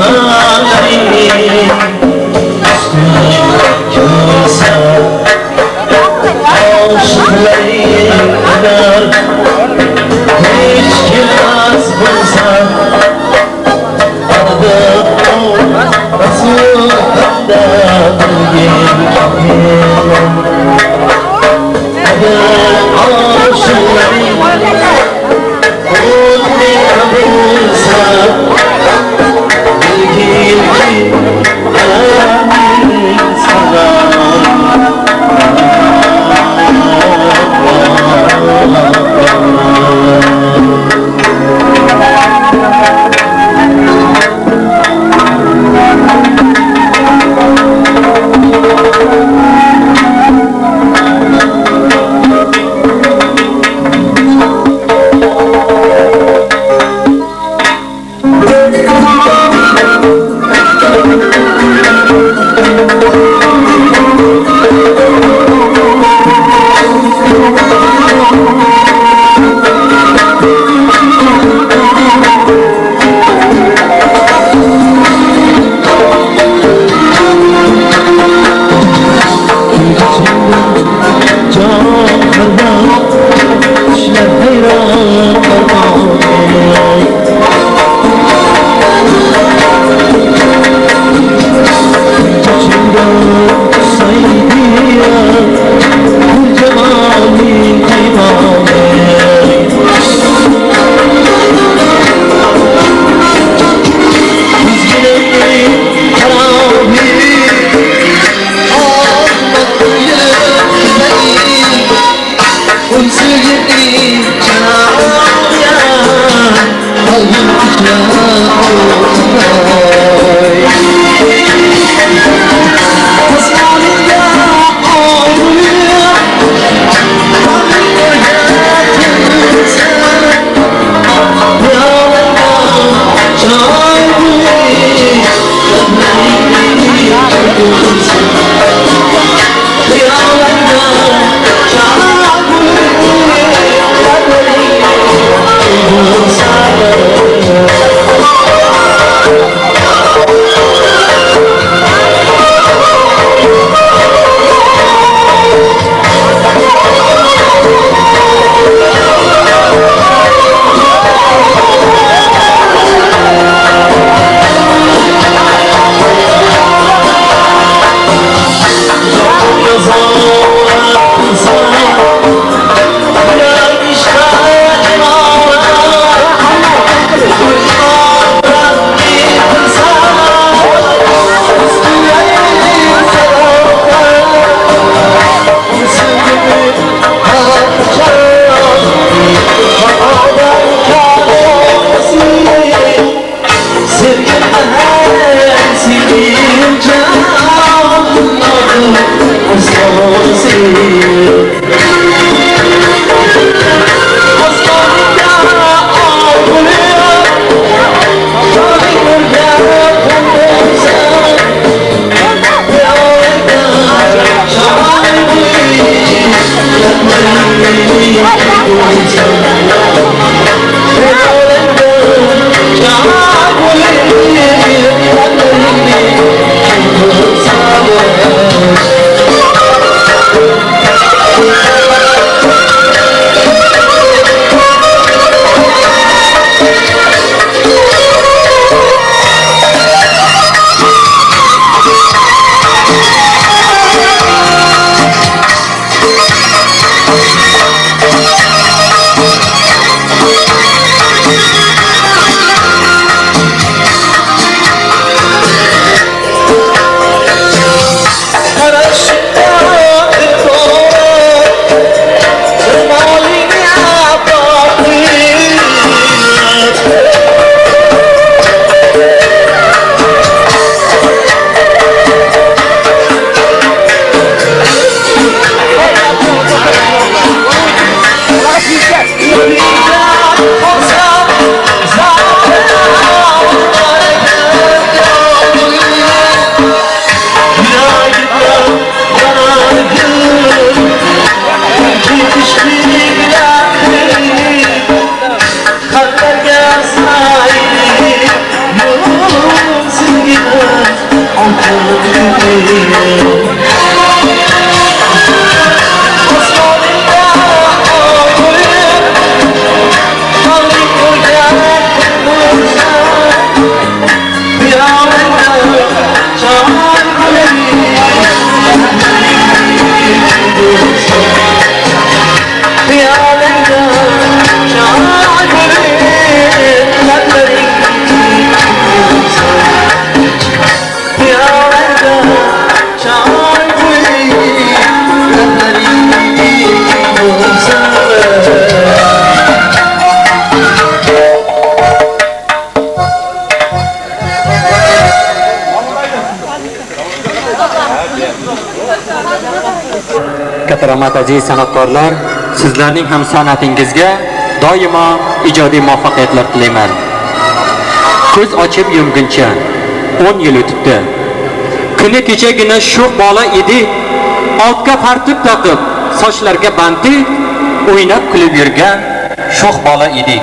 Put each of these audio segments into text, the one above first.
Thank you. Rahmat aziz san'atkorlar, sizlarning ham san'atingizga doimo ijodiy muvaffaqiyatlar tilayman. Ko'z ochib yumguncha 10 yil o'tibdi. Kuni kechagina sho'x bola edi, otga fartuq taqib, sochlarga banti, o'ynab kulib yurgan sho'x bola edi.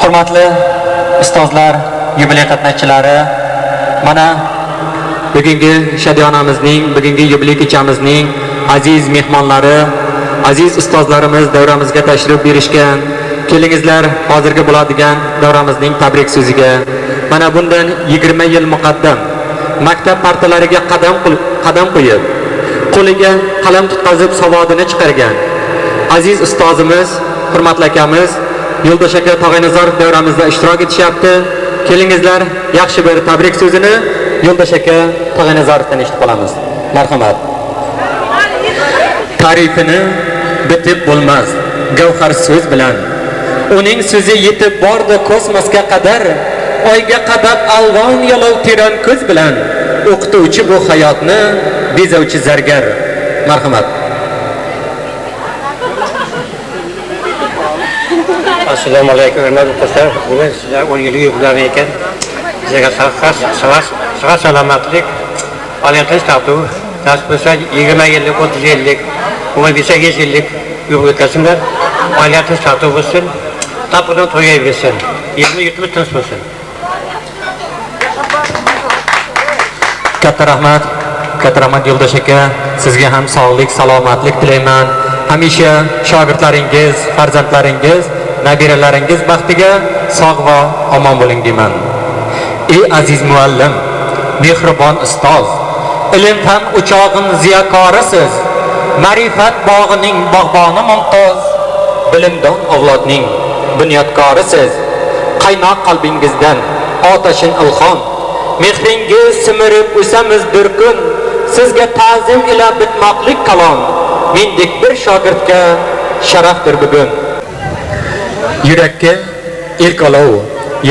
Hurmatli ustozlar, yubiley qatnashchilari, mana bugungi shadiyonamizning, bugungi yubiley kechamizning aziz mehmonlari, aziz ustozlarimiz davramizga tashrif buyurishgan. Kelingizlar hozirgi bo'ladigan davramizning tabrik so'ziga. Mana bundan 20 yil muqaddam maktab partalariga qadam qo'yib, qo'liga qalam tutqazib savodini chiqargan aziz ustozimiz, hurmatli akamiz Yo'ldosh aka Tog'aynazarov davramizda ishtirok etishyapti. Kelingizlar yaxshi bir tabrik so'zini Yo'ldosh aka Tog'aynazarovdan eshitib qolamiz. Marhamat. Ta'rifini bitib bo'lmas gavhar so'z bilan. Uning so'zi yetib bordi kosmosga qadar, oyga qadab alvon yolov teran ko'z bilan. O'qituvchi bu hayotni bezovchi zargar. Marhamat. Assalomu alaykum hurmatli do'stlar. Bugun sizlar 10 yillik yubiley ekan. Sizlarga sog'lom salomatlik, oilangiz taqdir, nasib bo'lsa 20 yillik, 30 yillik, 18 yillik yo'l o'tkazinglar. Oilangiz taqdir bo'lsin, tapıdan to'yaversin. 20 yillik tinch bo'lsin. Katta rahmat Yo'ldosh aka, sizga ham sog'lik, salomatlik tilayman. Hamisha shogirdlaringiz, farzandlaringiz, nabiralaringiz baxtiga sog' va omon bo'ling deyman. Ey aziz muallim, mehribon ustoz, ilm fan o'chog'in ziyokorisiz, ma'rifat bog'ining bog'boni mumtoz, bilimdon avlodning bunyodkorisiz. Qaynoq qalbingizdan otashin ilhom, mehringiz simirib o'samiz bir kun, sizga ta'zim ila bitmoqlik kalom, mendek bir shogirdga sharafdir bugun. Yurakka ilk olov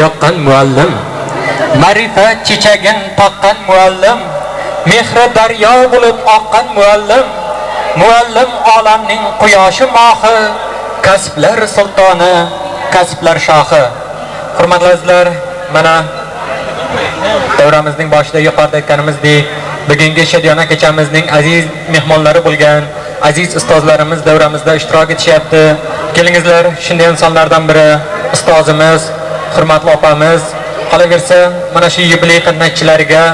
yoqqan muallim, ma'rifat chechagin taqqan muallim, mehri daryo bo'lib oqqan muallim, muallim olamning quyoshi mohi, kasblar sultoni, kasblar shohi. Hurmatli azizlar, mana davramizning boshida yuqorida aytganimizdek, bugungi shadiyona kechamizning aziz mehmonlari bo'lgan aziz ustozlarimiz davramizda ishtirok etishyapti. Kelingizlar, shunday insonlardan biri ustozimiz, hurmatli opamiz. Qolaversa, mana shu yubiley qatnashchilariga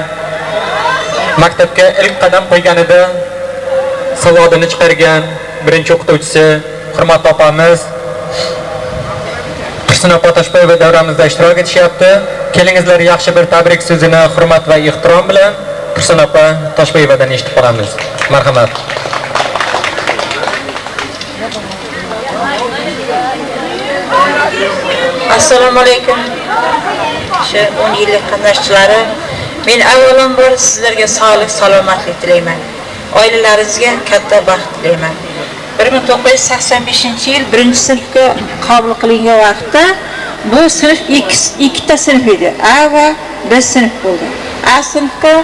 maktabga ilk qadam qo'yganida savodini chiqargan birinchi o'qituvchisi, hurmatli opamiz Tursun opa Toshboyeva davramizda ishtirok etishyapti. Kelingizlar, yaxshi bir tabrik so'zini hurmat va ehtirom bilan Tursun opa Toshboyevadan eshitib qolamiz. Marhamat. Assalomu alaykum. Shu 10 yillik qatnashchilari, men avvalambor sizlarga sog'lik, salomatlik tilayman. Oilalaringizga katta baxt tilayman. 1985-yil 1-sinfga qabul qilingan vaqtda bu sinf ikkita sinf edi. A va B sinf bo'ldi. A sinfga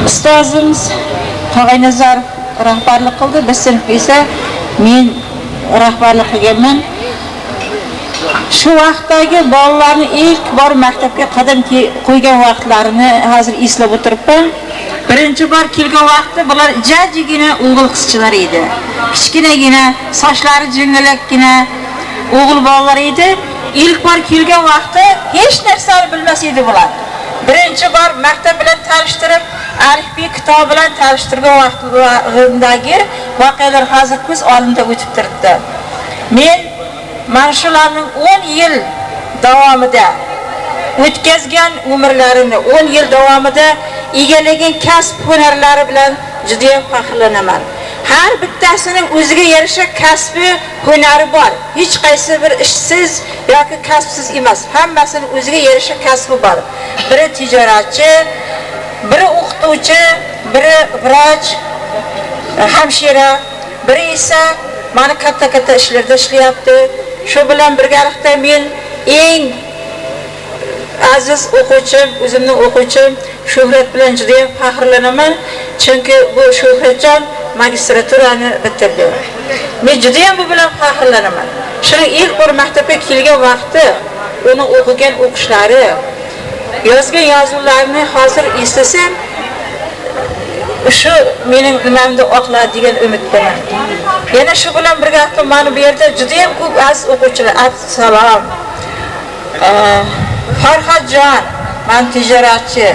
ustozimiz Tog'aynazarov rahbarlik qildi, B sinfga esa men rahbarlik qilganman. Shu vaqtdagi bolalarni ilk bor maktabga qadam qo'ygan vaqtlarini hozir eslab o'tiribman. Birinchi bor kelgan vaqtda bular jajjigina o'g'il qizchalar edi. Kichkinagina, sochlari jingalakgina o'g'il bolalar edi. ilk bor kelgan vaqtda hech narsani bilmas edi bular. Birinchi bor maktab bilan tanishtirib, alifbe kitob bilan tanishtirgan vaqtdagi voqealar hozir ko'z oldimda o'tib turibdi. Men mana shularning 10 yil davomida o'tkazgan umrlarini 10 yil davomida egallagan kasb hunarlari bilan juda ham faxrlanaman. Har bittasining o'ziga yarasha kasbi, hunari bor. Hech qaysi bir ishsiz yoki kasbsiz emas. Hammasining o'ziga yarasha kasbi bor. Biri tijoratchi, biri o'qituvchi, biri vrach, hamshira, biri esa mana katta ishlarda ishlayapti. Shu bilan birgalikda men eng aziz o'quvchim, o'zimning o'quvchim Shuhrat bilan juda ham faxrlanaman. Chunki bu Shuhratjon magistraturani bitirdi. Men juda ham bu bilan faxrlanaman. Shuning ilk bor maktabga kelgan vaqti uni o'qigan o'qishlari, yozgan yozuvlarini hozir eslasam, shu mening nimamda oqlar degan umiddaman. Yana shu bilan birgalikda mana bu yerda juda ham ko'p aziz o'quvchilar, assalom. Farhodjon, men tijoratchi.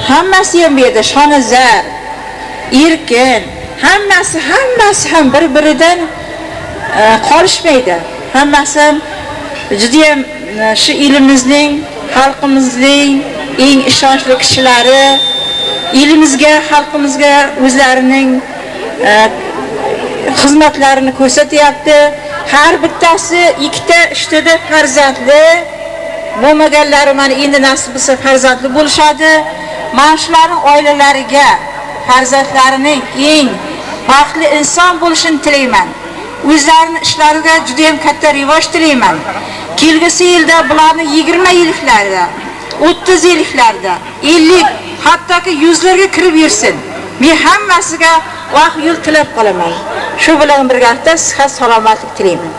Hammasi ham bu yerda Shonazar, Erkin, hammasi ham bir-biridan qolishmaydi. Hammasi ham juda ham shu elimizning, xalqimizning eng ishonchli kishilari, elimizga, xalqimizga o'zlarining xizmatlarini ko'rsatyapti. Har bittasi ikkita, uchtada farzandli bo'lmaganlari mana endi nasib bo'lsa farzandli bo'lishadi. Mana shularning oilalariga, farzandlarining eng baxtli inson bo'lishini tilayman. O'zlarining ishlariga juda ham katta rivoj tilayman. Kelgusi yilda bularni 20 yilliklarda, 30 yilliklarda, 50, hattoki 100 larga kirib yursin. Men hammasiga vaqt yo'l tilab qolaman. Shu bilan birgalikda sihat salomatlik tilayman.